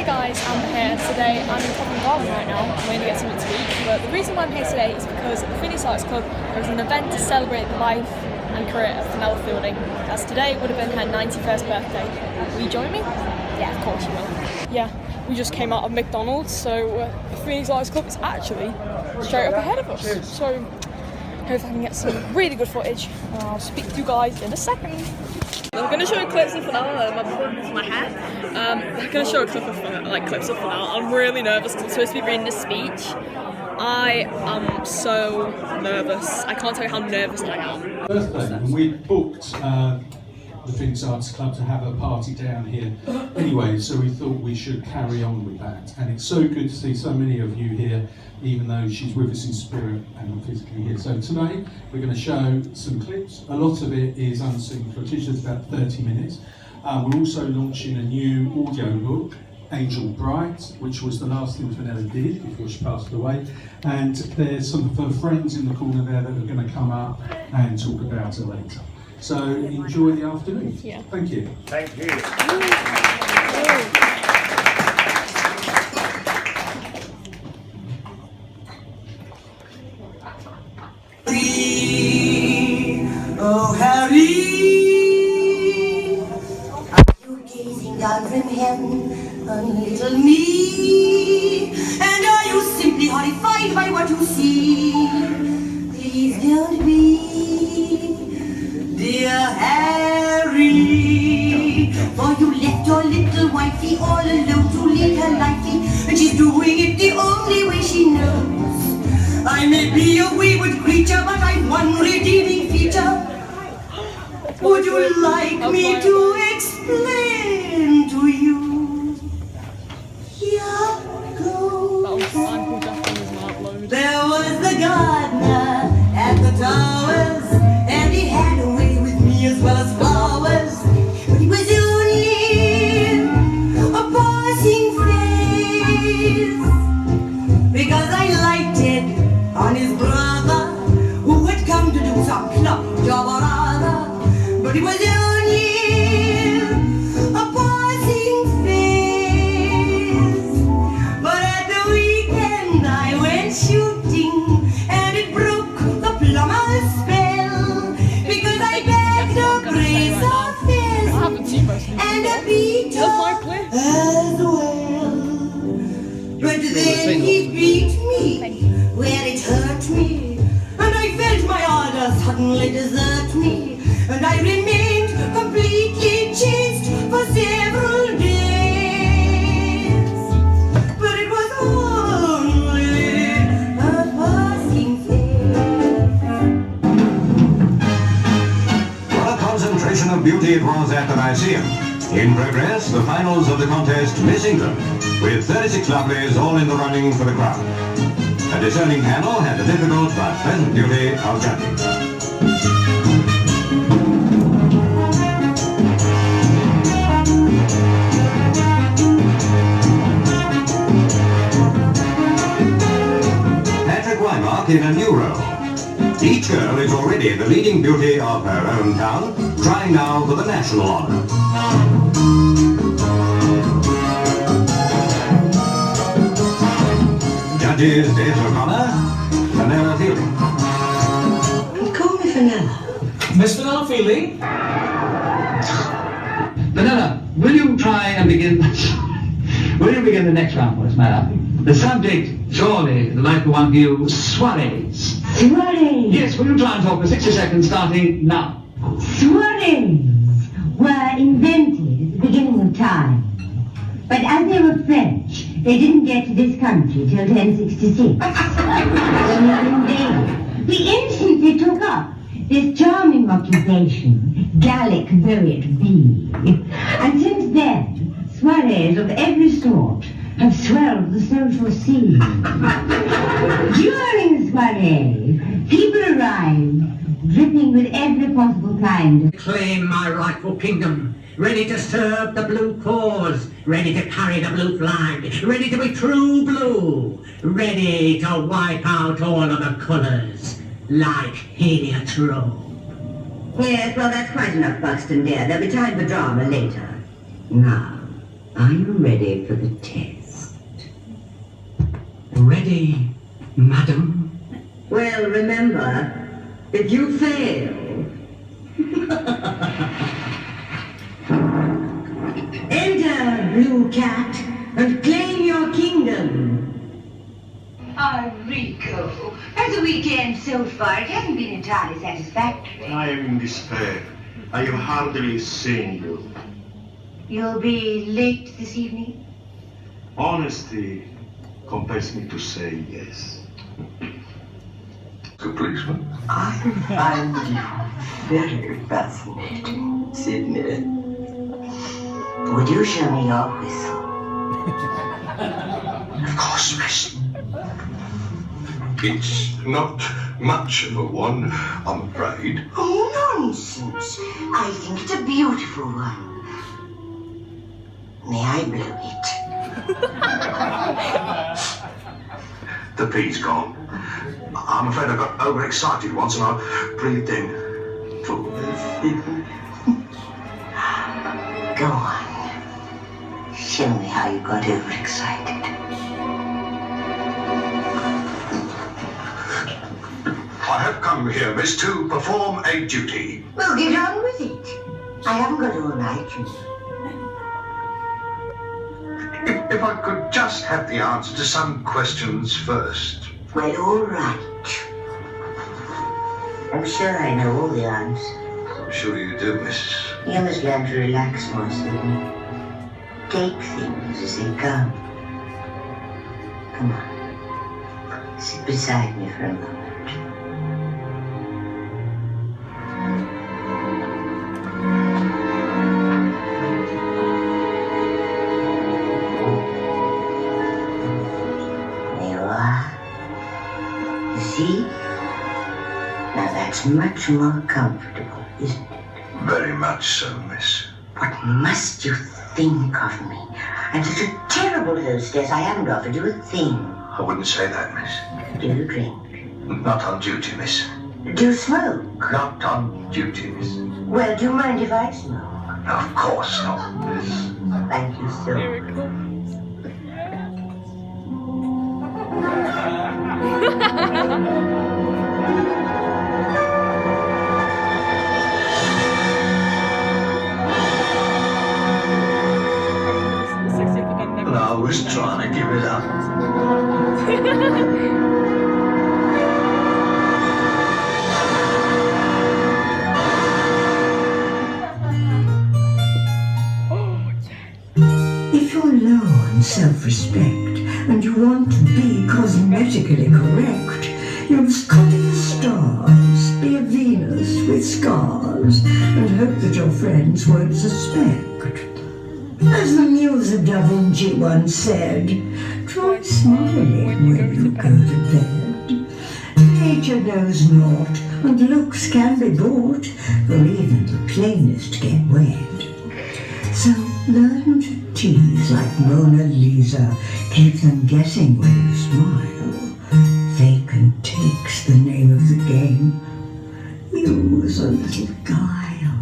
Hey guys, I'm here today. I'm in Covent Garden right now. I'm going to get something to eat. But the reason why I'm here today is because at the Phoenix Arts Club there was an event to celebrate the life and career of Fenella Fielding. As today would have been her 91st birthday. Will you join me? Yeah, of course you will. Yeah, we just came out of McDonald's, so the Phoenix Arts Club is actually straight up ahead of us. So hopefully I can get some really good footage. And I'll speak to you guys in a second. I'm going to show you clips of Fenella. My bun for my hair. I'm going to show a clip of clips of Fenella. I'm really nervous because I'm supposed to be reading a speech. I am so nervous. I can't tell you how nervous I am. Birthday, and we booked the Phoenix Arts Club to have a party down here anyway, so we thought we should carry on with that. And it's so good to see so many of you here, even though she's with us in spirit and not physically here. So tonight we're going to show some clips. A lot of it is unseen footage, it's about 30 minutes. We're also launching a new audio book, Angel Bright, which was the last thing Fenella did before she passed away. And there's some of her friends in the corner there that are going to come up and talk about her later. So enjoy the afternoon. Yeah. Thank you. Thank you. Oh, Harry, are you gazing down from heaven on little me? And are you simply horrified by what you see? Please don't be, dear Harry, for you left your little wifey all alone to lead her lightly, and she's doing it the only way she knows. I may be a wayward creature, but I'm one redeeming feature. Would you like me to explain to you? Here goes. There was the gardener at the towers, and he had a way with me as well as flowers. But he was only a passing phase, because I liked it on his brother, who had come to do some club job or other. But it was only a passing phase. But at the weekend I went shooting, and it broke the plumber's spell, because I bagged a brace of fish and a beat as well. But then he beat me where it hurt me, and I felt my ardor suddenly desert me, and I remained completely chaste for several days. But it was only a passing phase. What a concentration of beauty it was at the Lyceum. In progress, the finals of the contest Miss England, with 36 lovelies all in the running for the crown. A discerning panel had the difficult but pleasant duty of judging. In a new role. Each girl is already the leading beauty of her own town, trying now for the national honour. Judges Des O'Connor, Fenella Fielding. Call me Fenella. Miss Fenella Fielding? Fenella, will you try and begin... will you begin the next round for us, madam? The subject, surely, like the one view, soirees. Soirees? Yes, will you try and talk for 60 seconds starting now? Soirees were invented at the beginning of time. But as they were French, they didn't get to this country till 1066. When they were invaded. The instant they took up this charming occupation, Gallic though it be. And since then, soirees of every sort have swelled the social scene. During the soiree, people arrive, dripping with every possible kind of... Claim my rightful kingdom, ready to serve the blue cause, ready to carry the blue flag, ready to be true blue, ready to wipe out all of the colours, like Heliotrope. Yes, well, that's quite enough, Buxton, dear. There'll be time for drama later. Now, Are you ready for the test? Ready, madam? Well, remember, if you fail... Enter, Blue Cat, and claim your kingdom. Rico, as a weekend so far, it hasn't been entirely satisfactory. I am in despair. I have hardly seen you. You'll be late this evening? Honesty compels me to say yes. Good policeman. I find you very fascinating, Sydney. Would you show me your whistle? Of course, miss. It's not much of a one, I'm afraid. Oh, nonsense. I think it's a beautiful one. May I blow it? The pea's gone. I'm afraid I got overexcited once and I breathed in. Go on. Show me how you got overexcited. I have come here, miss, to perform a duty. Well, get on with it. I haven't got all night, you know. If I could just have the answer to some questions first. Well, all right. I'm sure I know all the answers. I'm sure you do, miss. You must learn to relax more, Sydney. Take things as they come. Come on. Sit beside me for a moment. See? Now that's much more comfortable, isn't it? Very much so, miss. What must you think of me? I'm such a terrible hostess, I haven't offered you a thing. I wouldn't say that, miss. Do you drink? Not on duty, miss. Do you smoke? Not on duty, miss. Well, do you mind if I smoke? No, of course not, miss. Thank you so much. I was trying to give it up. If you're low on self-respect and you want to be cosmetically correct, you must copy the stars, be a Venus with scars, and hope that your friends won't suspect. As the muse of Da Vinci once said, try smiling when you go to bed. Nature knows naught, and looks can be bought, for even the plainest get wed. So learn to tease like Mona Lisa, keep them guessing when you smile. Vacant takes the name of the game. Use a little guile.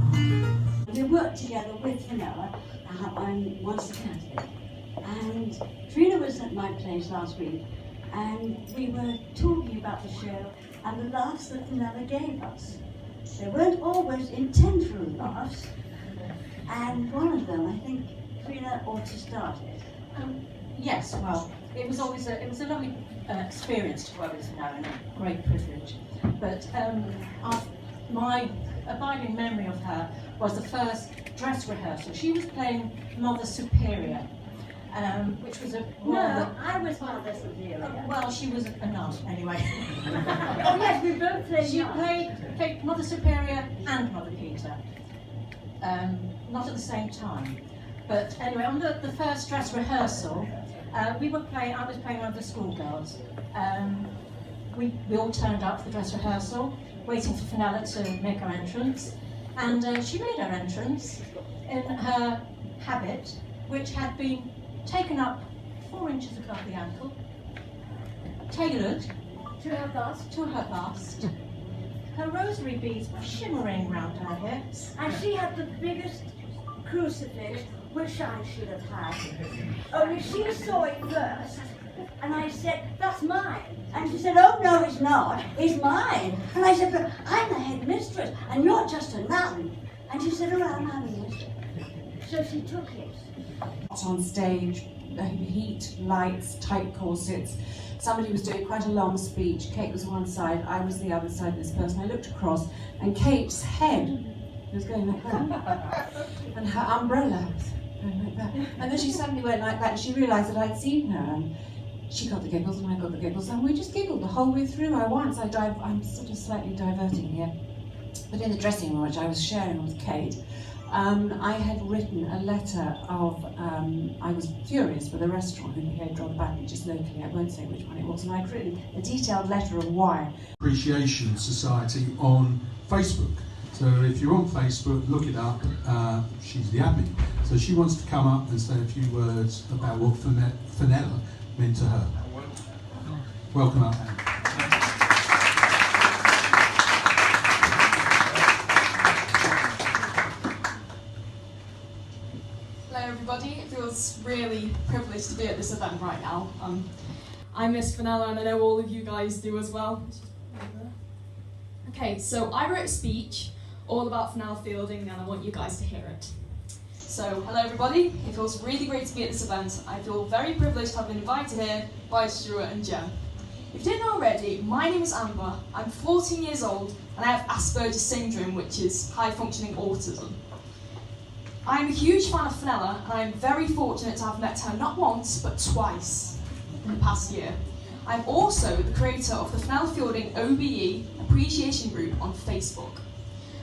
We worked together with Fenella once a Saturday, and Trina was at my place last week, and we were talking about the show and the laughs that Fenella gave us. They weren't always intentional laughs, and one of them, I think Trina ought to start it. Yes, well, it was a lovely experience to work with Fenella and a great privilege. But my abiding memory of her was the first dress rehearsal. She was playing Mother Superior, which was a... No, I was Mother Superior. Well, she was a nun, anyway. Oh yes, we both played She nuns. played Mother Superior and Mother Peter, not at the same time. But anyway, on the first dress rehearsal, I was playing one of the schoolgirls. We all turned up for the dress rehearsal, waiting for Fenella to make her entrance. And she made her entrance in her habit, which had been taken up 4 inches above the ankle, tailored To her bust. to her bust. Her rosary beads were shimmering round her hips. And she had the biggest crucifix, which I should have had. Only she saw it first, and I said, that's mine. And she said, oh no, it's not, it's mine. And I said, but I'm the headmistress, and you're just a nun. And she said, oh, I'm having it. So she took it. On stage, heat, lights, tight corsets. Somebody was doing quite a long speech. Kate was one side, I was the other side of this person. I looked across, and Kate's head was going like that. And her umbrella was going like that. And then she suddenly went like that, and she realised that I'd seen her. And she got the giggles, and I got the giggles, and we just giggled the whole way through. I'm sort of slightly diverting here. But in the dressing room, which I was sharing with Kate, I had written a letter of, I was furious with a restaurant who behaved rather badly, just locally, I won't say which one it was, and I'd written a detailed letter of why. Appreciation Society on Facebook. So if you're on Facebook, look it up. She's the admin. So she wants to come up and say a few words about what Fenella meant to her. Welcome up, Anne. Hello everybody, it feels really privileged to be at this event right now. I miss Fenella and I know all of you guys do as well. Okay, so I wrote a speech all about Fenella Fielding and I want you guys to hear it. So, hello everybody, it feels really great to be at this event. I feel very privileged to have been invited here by Stuart and Jen. If you didn't know already, my name is Amber, I'm 14 years old and I have Asperger's syndrome, which is high functioning autism. I'm a huge fan of Fenella and I'm very fortunate to have met her not once but twice in the past year. I'm also the creator of the Fenella Fielding OBE Appreciation Group on Facebook.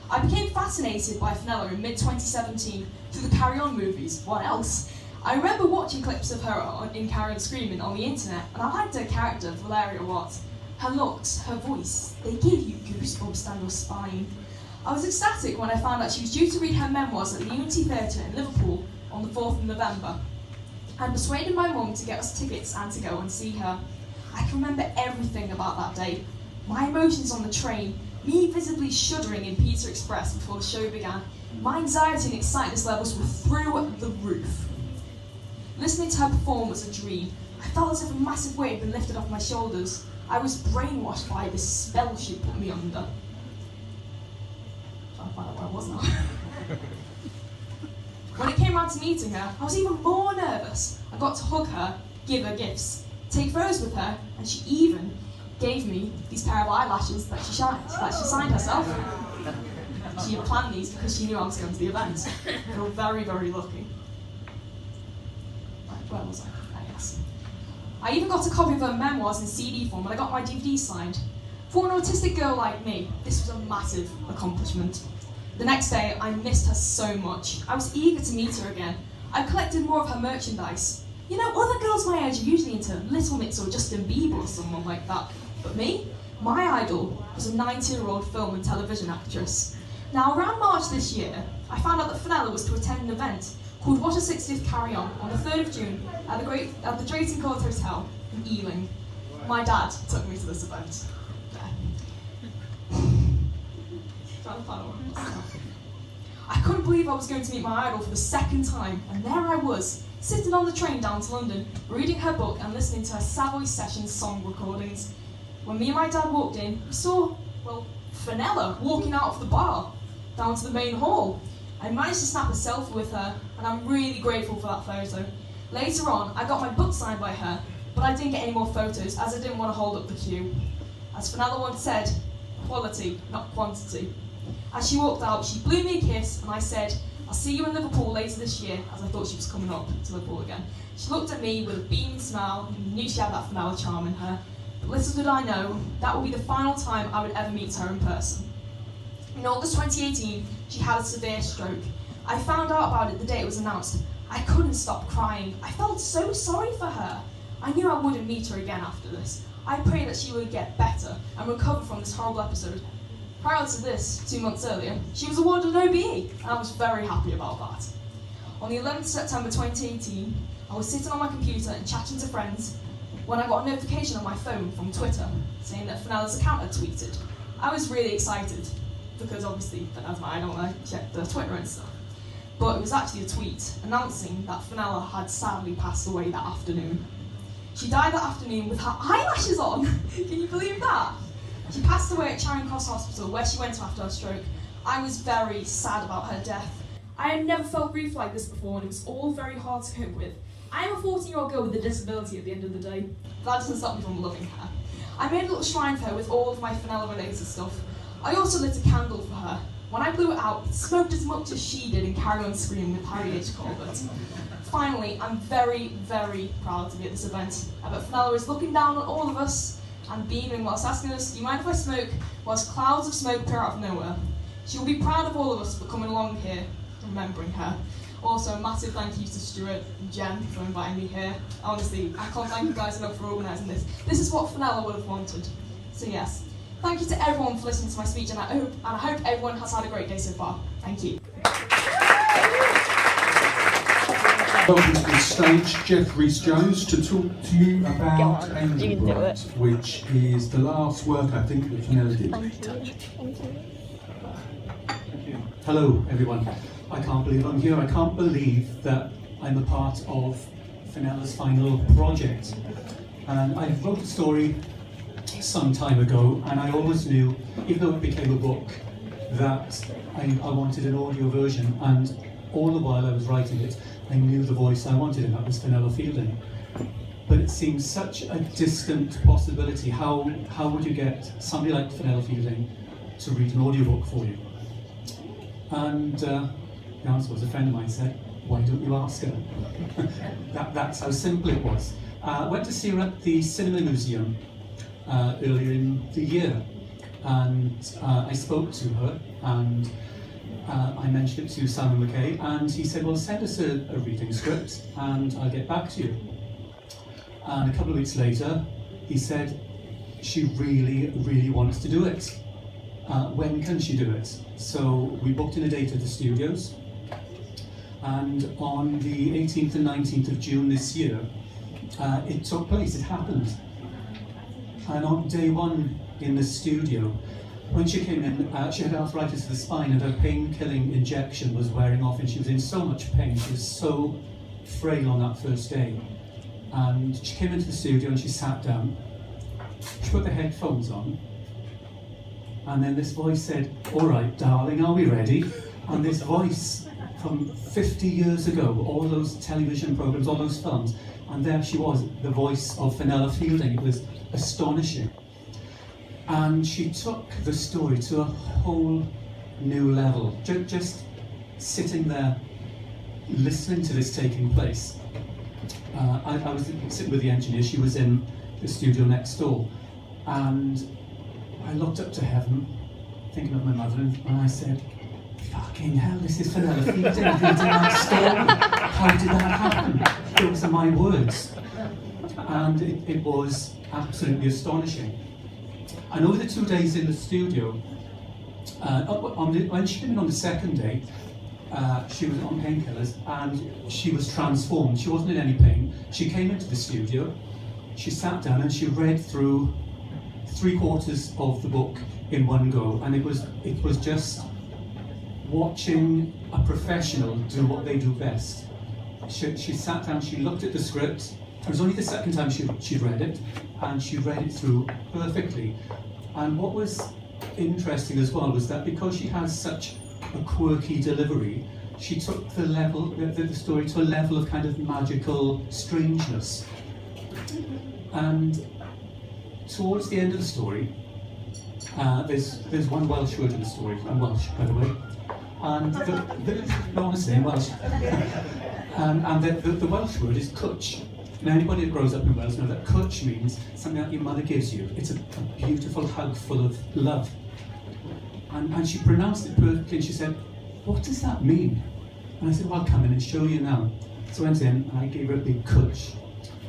I became fascinated by Fenella in mid-2017 through the Carry On movies. What else? I remember watching clips of her in Carry On Screaming on the internet, and I liked her character, Valeria Watt. Her looks, her voice, they give you goosebumps down your spine. I was ecstatic when I found out she was due to read her memoirs at the Unity Theatre in Liverpool on the 4th of November. I persuaded my mum to get us tickets and to go and see her. I can remember everything about that day. My emotions on the train, me visibly shuddering in Pizza Express before the show began. My anxiety and excitedness levels were through the roof. Listening to her perform was a dream. I felt as if a massive weight had been lifted off my shoulders. I was brainwashed by this spell she put me under. I'm trying to find out where I was now. When it came round to meeting her, I was even more nervous. I got to hug her, give her gifts, take photos with her, and she even gave me these pair of eyelashes that she signed herself. She had planned these because she knew I was going to the event. I feel very, very lucky. Right, where was I? Ah, yes. I even got a copy of her memoirs in CD form and I got my DVD signed. For an autistic girl like me, this was a massive accomplishment. The next day, I missed her so much. I was eager to meet her again. I collected more of her merchandise. You know, other girls my age are usually into Little Mix or Justin Bieber or someone like that. But me? My idol was a 90-year-old film and television actress. Now, around March this year, I found out that Fenella was to attend an event called What a 60th Carry On the 3rd of June at the Drayton Court Hotel in Ealing. My dad took me to this event. I couldn't believe I was going to meet my idol for the second time, and there I was, sitting on the train down to London, reading her book and listening to her Savoy Sessions song recordings. When me and my dad walked in, we saw, well, Fenella walking out of the bar, down to the main hall. I managed to snap a selfie with her, and I'm really grateful for that photo. Later on, I got my book signed by her, but I didn't get any more photos as I didn't want to hold up the queue. As Fenella once said, quality, not quantity. As she walked out, she blew me a kiss, and I said, I'll see you in Liverpool later this year, as I thought she was coming up to Liverpool again. She looked at me with a beaming smile, and knew she had that Fenella charm in her. But little did I know, that would be the final time I would ever meet her in person. In August 2018, she had a severe stroke. I found out about it the day it was announced. I couldn't stop crying. I felt so sorry for her. I knew I wouldn't meet her again after this. I prayed that she would get better and recover from this horrible episode. Prior to this, 2 months earlier, she was awarded an OBE, and I was very happy about that. On the 11th of September 2018, I was sitting on my computer and chatting to friends when I got a notification on my phone from Twitter saying that Fenella's account had tweeted. I was really excited because obviously, as I don't know, I checked the Twitter and stuff. but it was actually a tweet announcing that Fenella had sadly passed away that afternoon. She died that afternoon with her eyelashes on. Can you believe that? She passed away at Charing Cross Hospital, where she went to after her stroke. I was very sad about her death. I had never felt grief like this before, and it was all very hard to cope with. I am a 14-year-old girl with a disability at the end of the day. That doesn't stop me from loving her. I made a little shrine for her with all of my Fenella-related stuff. I also lit a candle for her. When I blew it out, it smoked as much as she did in Carry On Screaming with Harry H. Corbett. Finally, I'm very, very proud to be at this event. I bet Fenella is looking down on all of us and beaming whilst asking us, do you mind if I smoke, whilst clouds of smoke appear out of nowhere. She'll be proud of all of us for coming along here, remembering her. Also, a massive thank you to Stuart and Jen for inviting me here. Honestly, I can't thank you guys enough for organising this. This is what Fenella would have wanted. So yes, thank you to everyone for listening to my speech, and I hope everyone has had a great day so far. Thank you. Welcome to the stage, Jeff Rees Jones, to talk to you about Angel Bright, which is the last work I think that Fenella did. Thank you. Hello everyone. I can't believe I'm here. I can't believe that I'm a part of Fenella's final project. And I wrote the story some time ago, and I always knew, even though it became a book, that I wanted an audio version, and all the while I was writing it, I knew the voice I wanted, and that was Fenella Fielding. But it seems such a distant possibility. How would you get somebody like Fenella Fielding to read an audiobook for you? And the answer was, a friend of mine said, why don't you ask her? That's how simple it was. I went to see her at the Cinema Museum earlier in the year, and I spoke to her, and I mentioned it to Simon McKay, and he said, well, send us a reading script and I'll get back to you. And a couple of weeks later, he said, she really, really wants to do it. When can she do it? So we booked in a date at the studios, and on the 18th and 19th of June this year, it took place, it happened. And on day one in the studio, when she came in, she had arthritis of the spine, and her pain-killing injection was wearing off, and she was in so much pain. She was so frail on that first day. And she came into the studio and she sat down. She put the headphones on, and then this voice said, all right, darling, are we ready? And this voice from 50 years ago, all those television programs, all those films, and there she was, the voice of Fenella Fielding. It was astonishing. And she took the story to a whole new level, just sitting there, listening to this taking place. I was sitting with the engineer, she was in the studio next door, and I looked up to heaven, thinking of my mother, and I said, fucking hell, this is Fenella Fielding reading that story. How did that happen? Those are my words. And it was absolutely astonishing. And over the 2 days in the studio, when she came in on the second day, she was on painkillers and she was transformed. She wasn't in any pain. She came into the studio, she sat down and she read through 3/4 of the book in one go, and it was just watching a professional do what they do best. She sat down, she looked at the script. It was only the second time she'd read it, and she read it through perfectly. And what was interesting as well was that because she has such a quirky delivery, she took the story to a level of kind of magical strangeness. And towards the end of the story, there's one Welsh word in the story. I'm Welsh, by the way. And honestly, I'm Welsh. And the Welsh word is cwtch. Now, anybody that grows up in Wales knows that cwtch means something that your mother gives you. It's a beautiful hug full of love. And she pronounced it perfectly, and she said, what does that mean? And I said, well, I'll come in and show you now. So I went in, and I gave her a big cwtch.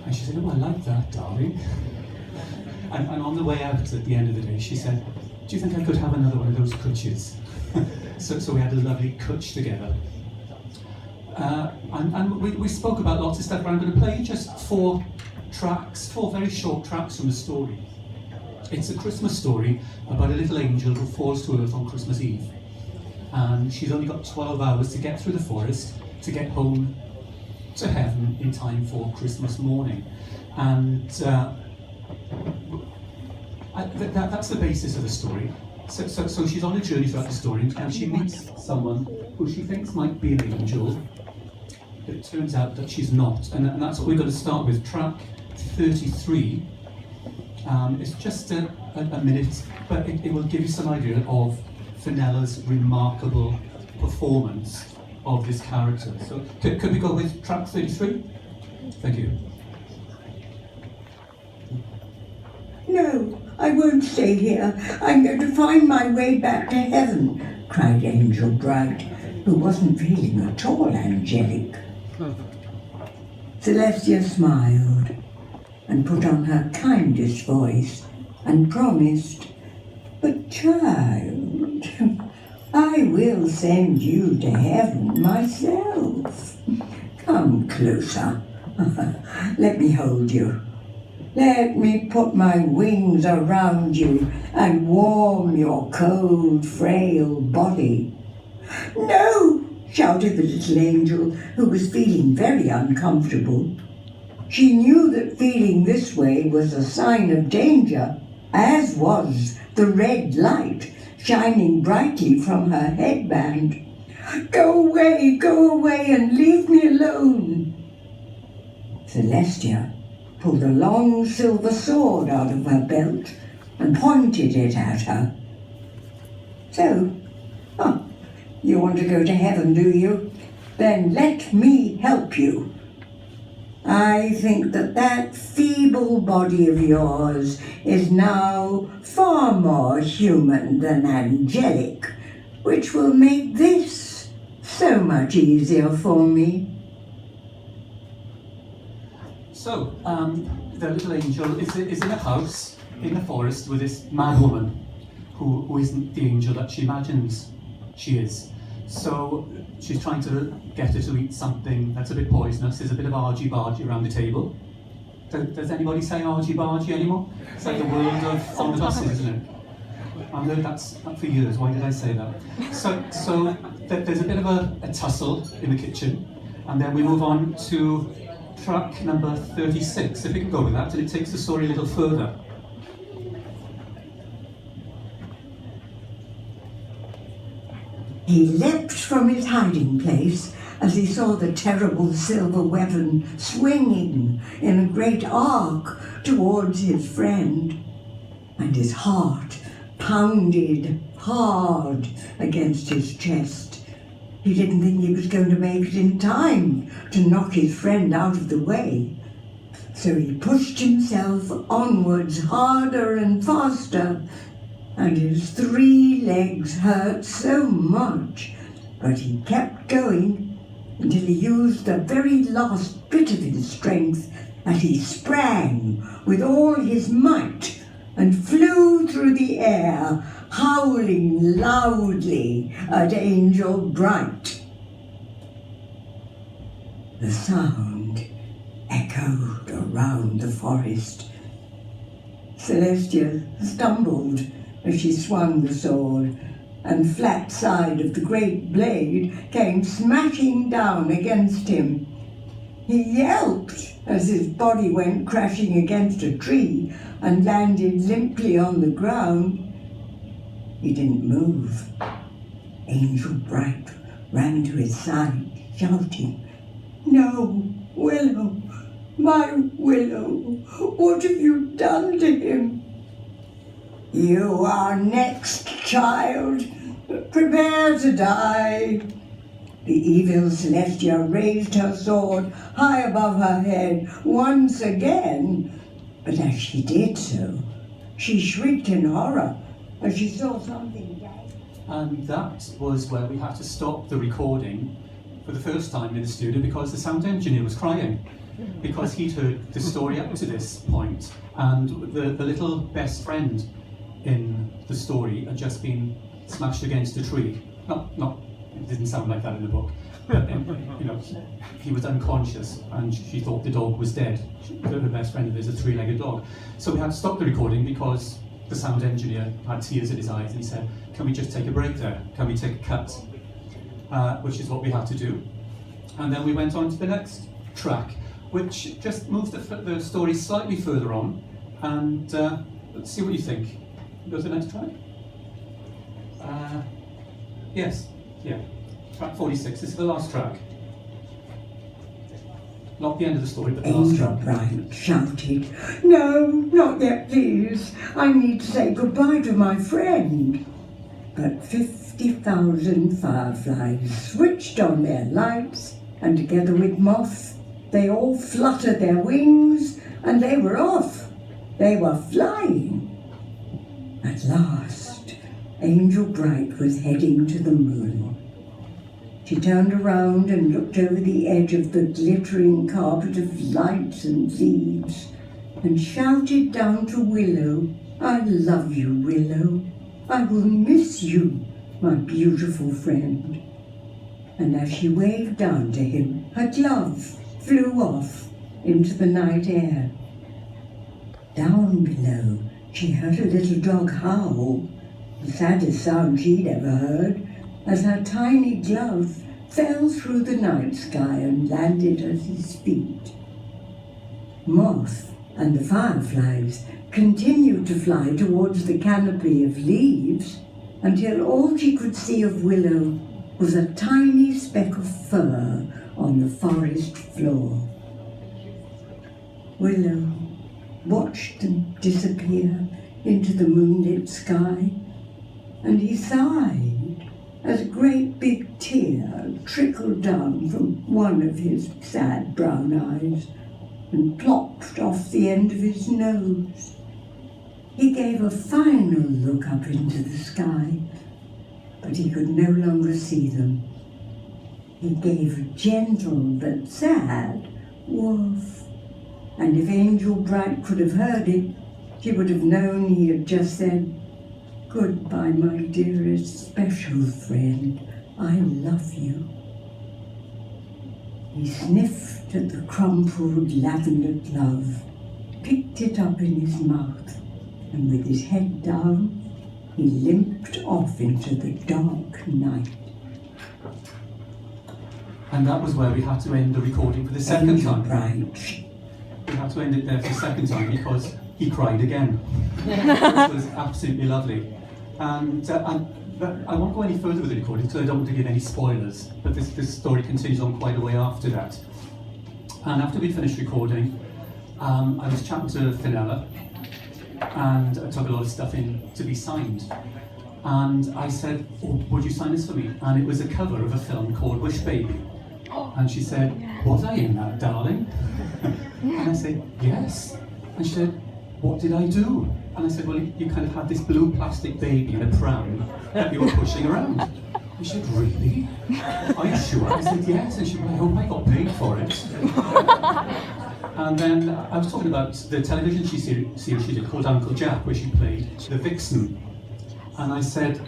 And she said, oh, I like that, darling. And on the way out at the end of the day, she said, do you think I could have another one of those cwtches? So we had a lovely cwtch together. And we spoke about lots of stuff, but I'm going to play just 4 very short tracks from the story. It's a Christmas story about a little angel who falls to earth on Christmas Eve. and she's only got 12 hours to get through the forest to get home to heaven in time for Christmas morning. And that's the basis of the story. So she's on a journey throughout the story, and she meets someone who she thinks might be an angel, but it turns out that she's not. And that's what we're going to start with. Track 33. It's just a minute, but it will give you some idea of Fenella's remarkable performance of this character. So could we go with track 33? Thank you. No, I won't stay here. I'm going to find my way back to heaven, cried Angel Bright, who wasn't feeling at all angelic. Celestia smiled and put on her kindest voice and promised, "But child, I will send you to heaven myself. Come closer. Let me hold you. Let me put my wings around you and warm your cold, frail body." "No!" shouted the little angel, who was feeling very uncomfortable. She knew that feeling this way was a sign of danger, as was the red light shining brightly from her headband. Go away, and leave me alone." Celestia pulled a long silver sword out of her belt and pointed it at her. "So, you want to go to heaven, do you? Then let me help you. I think that feeble body of yours is now far more human than angelic, which will make this so much easier for me." So, the little angel is in a house in the forest with this mad woman who isn't the angel that she imagines she is. So she's trying to get her to eat something that's a bit poisonous. There's a bit of argy-bargy around the table. Does anybody say argy-bargy anymore? It's like the world of omnibuses, isn't it? I've heard that for years. Why did I say that? So there's a bit of a tussle in the kitchen, and then we move on to track number 36, if we can go with that, and it takes the story a little further. He leapt from his hiding place as he saw the terrible silver weapon swinging in a great arc towards his friend, and his heart pounded hard against his chest. He didn't think he was going to make it in time to knock his friend out of the way, so he pushed himself onwards harder and faster, and his 3 legs hurt so much, but he kept going until he used the very last bit of his strength, and he sprang with all his might and flew through the air, howling loudly at Angel Bright. The sound echoed around the forest. Celestia stumbled as she swung the sword, and flat side of the great blade came smashing down against him. He yelped as his body went crashing against a tree and landed limply on the ground. He didn't move. Angel Bright ran to his side, shouting, "No, Willow, my Willow, what have you done to him?" "You are next, child. Prepare to die." The evil Celestia raised her sword high above her head once again, but as she did so, she shrieked in horror as she saw something dead. And that was where we had to stop the recording for the first time in the studio because the sound engineer was crying, because he'd heard the story up to this point, and the little best friend in the story had just been smashed against a tree. It didn't sound like that in the book. But, he was unconscious, and she thought the dog was dead. Her best friend is a 3-legged dog. So we had to stop the recording because the sound engineer had tears in his eyes and he said, can we just take a break there? Can we take a cut? Which is what we had to do. And then we went on to the next track, which just moves the story slightly further on. And let's see what you think. Go to the next track? Yes, yeah. Track 46, this is the last track. Not the end of the story, but the last Angel track. Bright shouted, "No, not yet, please. I need to say goodbye to my friend." But 50,000 fireflies switched on their lights, and together with Moth, they all fluttered their wings, and they were off. They were flying. At last, Angel Bright was heading to the moon. She turned around and looked over the edge of the glittering carpet of lights and leaves and shouted down to Willow, "I love you, Willow. I will miss you, my beautiful friend." And as she waved down to him, her glove flew off into the night air. Down below, she heard a little dog howl, the saddest sound she'd ever heard, as her tiny glove fell through the night sky and landed at his feet. Moth and the fireflies continued to fly towards the canopy of leaves until all she could see of Willow was a tiny speck of fur on the forest floor. Willow watched them disappear into the moonlit sky, and he sighed as a great big tear trickled down from one of his sad brown eyes and plopped off the end of his nose. He gave a final look up into the sky, but he could no longer see them. He gave a gentle but sad woof, and if Angel Bright could have heard it, she would have known he had just said, "Goodbye, my dearest special friend. I love you." He sniffed at the crumpled lavender glove, picked it up in his mouth, and with his head down, he limped off into the dark night. And that was where we had to end the recording for the second Angel time. Bright. We had to end it there for the second time because he cried again. It was absolutely lovely. And I won't go any further with the recording because I don't want to give any spoilers, but this story continues on quite a way after that. And after we finished recording, I was chatting to Fenella, and I took a lot of stuff in to be signed. And I said, "Oh, would you sign this for me?" And it was a cover of a film called Wish Baby. And she said, "Was I in that, darling?" And I said, "Yes." And she said, "What did I do?" And I said, "Well, you kind of had this blue plastic baby in a pram that you were pushing around." And she said, "Really? Are you sure?" I said, "Yes." And she said, "Well, I hope I got paid for it." And then I was talking about the television series she did called Uncle Jack, where she played the vixen. And I said,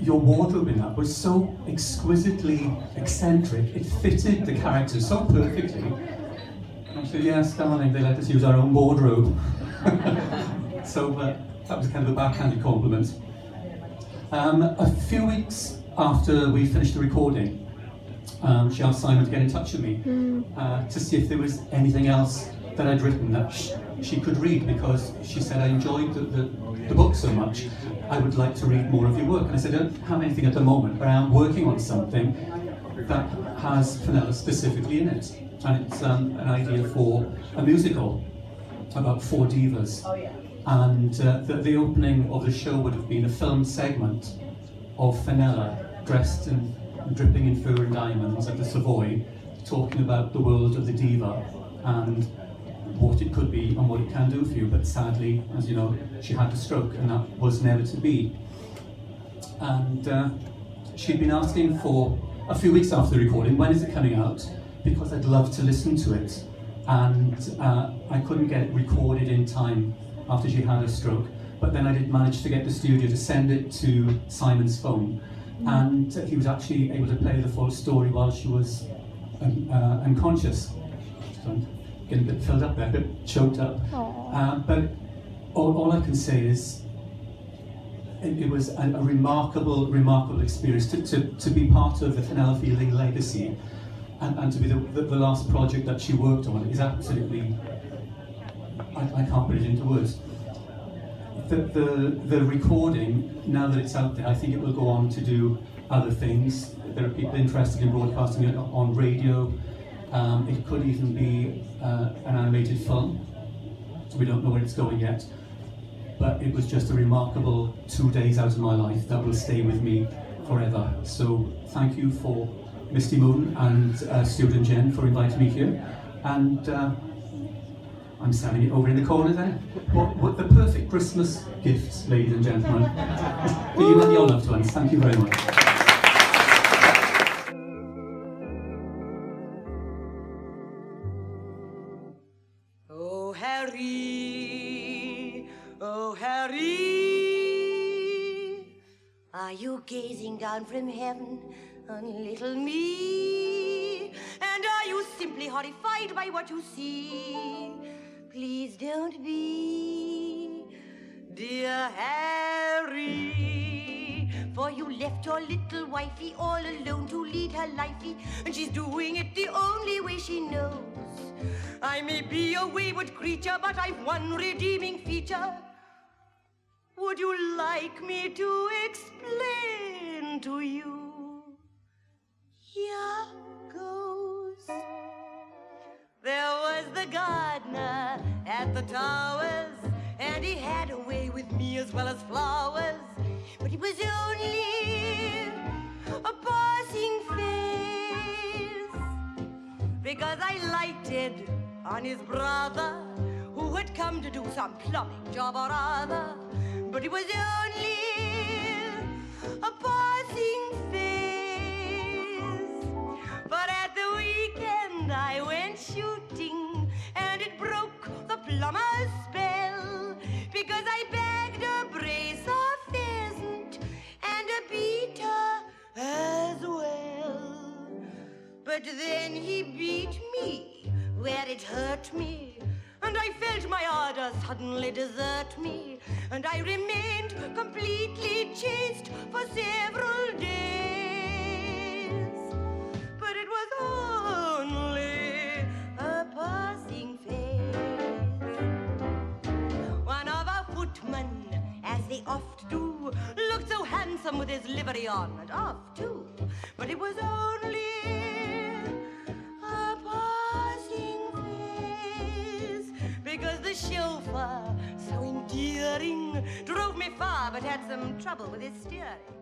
"Your wardrobe in that was so exquisitely eccentric, it fitted the character so perfectly." And I said, "Yes, darling, they let us use our own wardrobe." So that was kind of a backhanded compliment. A few weeks after we finished the recording, she asked Simon to get in touch with me to see if there was anything else that I'd written that she could read, because she said, "I enjoyed the book so much, I would like to read more of your work." And I said, "I don't have anything at the moment, but I am working on something that has Fenella specifically in it." And it's an idea for a musical about 4 divas. Oh, yeah. And the opening of the show would have been a film segment of Fenella dressed and dripping in fur and diamonds at the Savoy, talking about the world of the diva and what it could be and what it can do for you. But sadly, as you know, she had a stroke and that was never to be. And she'd been asking for a few weeks after the recording, "When is it coming out? Because I'd love to listen to it." And I couldn't get it recorded in time after she had a stroke, but then I did manage to get the studio to send it to Simon's phone, and he was actually able to play the full story while she was unconscious. So I'm getting a bit filled up there, a bit choked up. But all I can say is it was a remarkable experience to be part of the Fenella Fielding legacy, and to be the last project that she worked on is absolutely, I can't put it into words. The recording, now that it's out there, I think it will go on to do other things. There are people interested in broadcasting it on radio. It could even be an animated film. So we don't know where it's going yet. But it was just a remarkable 2 days out of my life that will stay with me forever. So thank you for Misty Moon and Stuart and Jen for inviting me here. And I'm selling it over in the corner there. What the perfect Christmas gifts, ladies and gentlemen. For you and your loved ones. Thank you very much. Oh Harry, are you gazing down from heaven on little me? And are you simply horrified by what you see? Please don't be, dear Harry, for you left your little wifey all alone to lead her lifey, and she's doing it the only way she knows. I may be a wayward creature, but I've one redeeming feature. Would you like me to explain to you? Here goes. There was the gardener at the Towers, and he had a way with me as well as flowers, but it was only a passing phase, because I lighted on his brother, who had come to do some plumbing job or other. But it was only a passing phase. But at the weekend I went shooting, and it broke the plumber's spell, because I bagged a brace of pheasant and a beater as well. But then he beat me where it hurt me, and I felt my ardor suddenly desert me, and I remained completely chaste for several days. But it was only a passing phase. One of our footmen, as they oft do, looked so handsome with his livery on, and off too. But it was only a passing phase, because the chauffeur, so endearing, drove me far but had some trouble with his steering.